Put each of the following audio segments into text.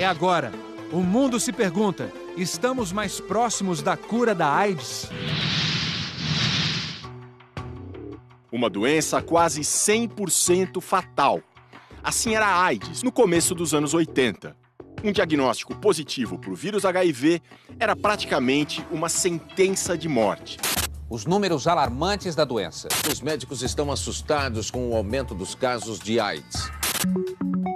É agora. O mundo se pergunta: estamos mais próximos da cura da AIDS? Uma doença quase 100% fatal. Assim era a AIDS no começo dos anos 80. Um diagnóstico positivo para o vírus HIV era praticamente uma sentença de morte. Os números alarmantes da doença. Os médicos estão assustados com o aumento dos casos de AIDS.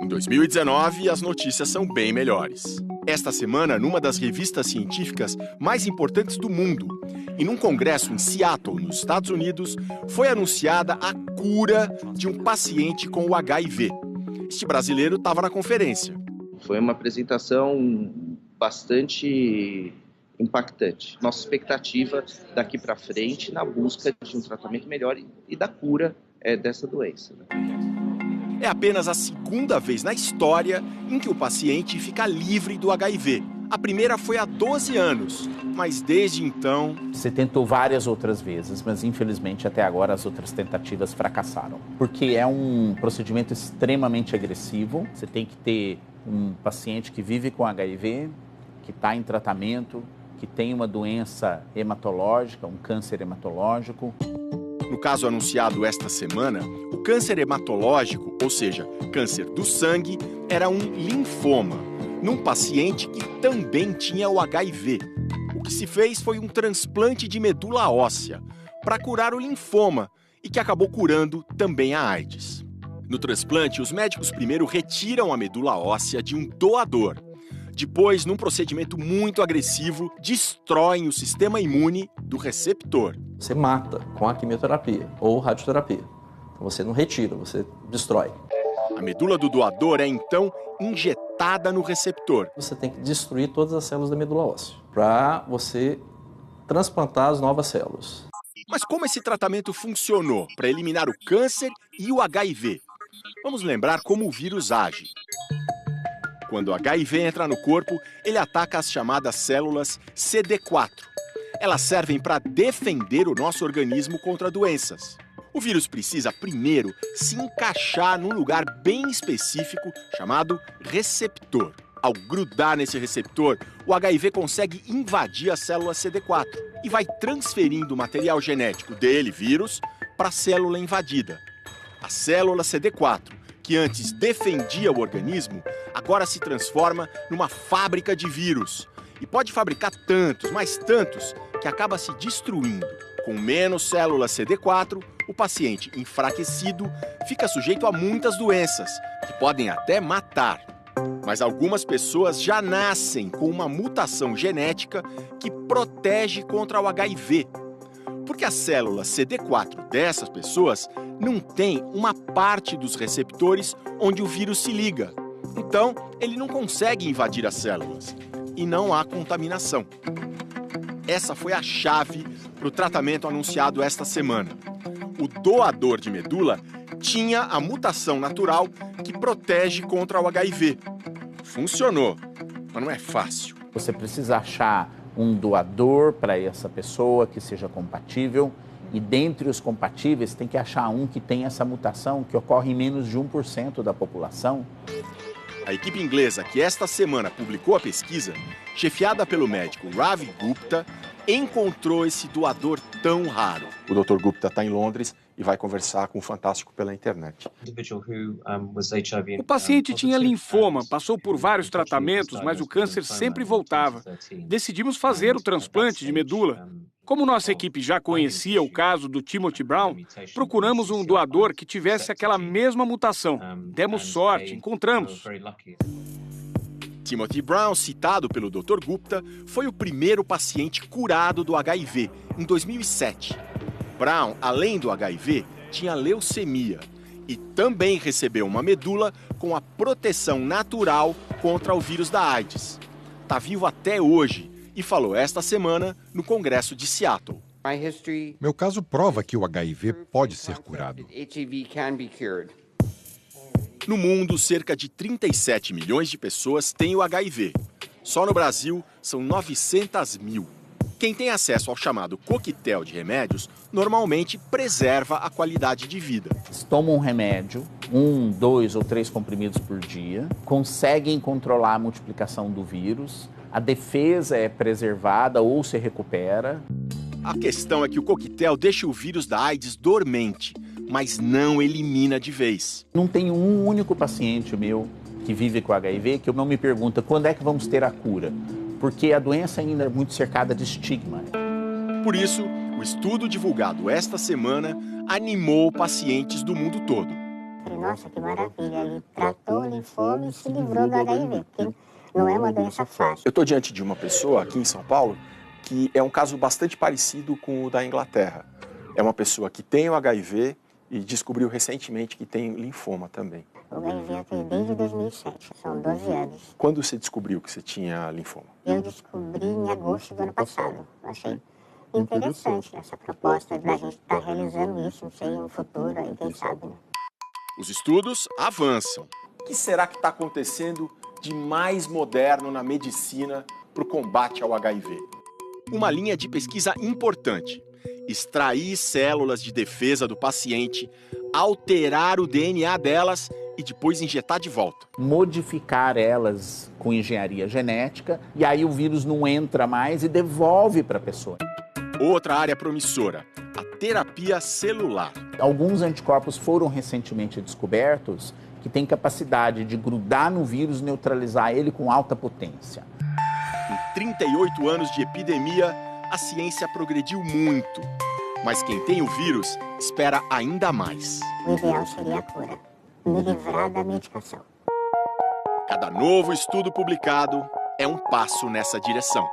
Em 2019, as notícias são bem melhores. Esta semana, numa das revistas científicas mais importantes do mundo, e num congresso em Seattle, nos Estados Unidos, foi anunciada a cura de um paciente com o HIV. Este brasileiro estava na conferência. Foi uma apresentação bastante impactante. Nossa expectativa daqui para frente na busca de um tratamento melhor e da cura dessa doença. É apenas a segunda vez na história em que o paciente fica livre do HIV. A primeira foi há 12 anos, mas desde então... Se tentou várias outras vezes, mas infelizmente até agora as outras tentativas fracassaram. Porque é um procedimento extremamente agressivo. Você tem que ter um paciente que vive com HIV, que está em tratamento, que tem uma doença hematológica, um câncer hematológico. No caso anunciado esta semana, o câncer hematológico, ou seja, câncer do sangue, era um linfoma, num paciente que também tinha o HIV. O que se fez foi um transplante de medula óssea para curar o linfoma e que acabou curando também a AIDS. No transplante, os médicos primeiro retiram a medula óssea de um doador. Depois, num procedimento muito agressivo, destroem o sistema imune do receptor. Você mata com a quimioterapia ou radioterapia. Então você não retira, você destrói. A medula do doador é, então, injetada no receptor. Você tem que destruir todas as células da medula óssea para você transplantar as novas células. Mas como esse tratamento funcionou para eliminar o câncer e o HIV? Vamos lembrar como o vírus age. Quando o HIV entra no corpo, ele ataca as chamadas células CD4. Elas servem para defender o nosso organismo contra doenças. O vírus precisa primeiro se encaixar num lugar bem específico chamado receptor. Ao grudar nesse receptor, o HIV consegue invadir a célula CD4 e vai transferindo o material genético dele, vírus, para a célula invadida. A célula CD4, que antes defendia o organismo, agora se transforma numa fábrica de vírus. E pode fabricar tantos, mas tantos, que acaba se destruindo. Com menos células CD4, o paciente enfraquecido fica sujeito a muitas doenças, que podem até matar. Mas algumas pessoas já nascem com uma mutação genética que protege contra o HIV. Porque a célula CD4 dessas pessoas não tem uma parte dos receptores onde o vírus se liga. Então, ele não consegue invadir as células. E não há contaminação. Essa foi a chave para o tratamento anunciado esta semana. O doador de medula tinha a mutação natural que protege contra o HIV. Funcionou, mas não é fácil. Você precisa achar um doador para essa pessoa que seja compatível. E dentre os compatíveis, tem que achar um que tem essa mutação que ocorre em menos de 1% da população. A equipe inglesa que esta semana publicou a pesquisa, chefiada pelo médico Ravi Gupta, encontrou esse doador tão raro. O Dr. Gupta está em Londres e vai conversar com o Fantástico pela internet. O paciente tinha linfoma, passou por vários tratamentos, mas o câncer sempre voltava. Decidimos fazer o transplante de medula. Como nossa equipe já conhecia o caso do Timothy Brown, procuramos um doador que tivesse aquela mesma mutação. Demos sorte, encontramos. Timothy Brown, citado pelo Dr. Gupta, foi o primeiro paciente curado do HIV, em 2007. Brown, além do HIV, tinha leucemia e também recebeu uma medula com a proteção natural contra o vírus da AIDS. Está vivo até hoje e falou esta semana no Congresso de Seattle. Meu caso prova que o HIV pode ser curado. No mundo, cerca de 37 milhões de pessoas têm o HIV. Só no Brasil, são 900 mil. Quem tem acesso ao chamado coquetel de remédios, normalmente preserva a qualidade de vida. Eles tomam um remédio, 1, 2 ou 3 comprimidos por dia, conseguem controlar a multiplicação do vírus, a defesa é preservada ou se recupera. A questão é que o coquetel deixa o vírus da AIDS dormente, mas não elimina de vez. Não tem um único paciente meu que vive com HIV que eu não me pergunta quando é que vamos ter a cura. Porque a doença ainda é muito cercada de estigma. Por isso, o estudo divulgado esta semana animou pacientes do mundo todo. Nossa, que maravilha, ele tratou o linfoma e se livrou do HIV, porque não é uma doença fácil. Eu estou diante de uma pessoa aqui em São Paulo que é um caso bastante parecido com o da Inglaterra. É uma pessoa que tem o HIV e descobriu recentemente que tem linfoma também. O HIV eu tenho desde 2007, são 12 anos. Quando você descobriu que você tinha linfoma? Eu descobri em agosto do ano passado. Eu achei interessante essa proposta da gente estar realizando isso, não sei, no futuro, aí quem sabe, né? Os estudos avançam. O que será que está acontecendo de mais moderno na medicina para o combate ao HIV? Uma linha de pesquisa importante: extrair células de defesa do paciente, alterar o DNA delas e depois injetar de volta. Modificar elas com engenharia genética e aí o vírus não entra mais e devolve para a pessoa. Outra área promissora, a terapia celular. Alguns anticorpos foram recentemente descobertos que têm capacidade de grudar no vírus e neutralizar ele com alta potência. Em 38 anos de epidemia, a ciência progrediu muito. Mas quem tem o vírus espera ainda mais. O ideal seria a cura, me livrar da medicação. Cada novo estudo publicado é um passo nessa direção.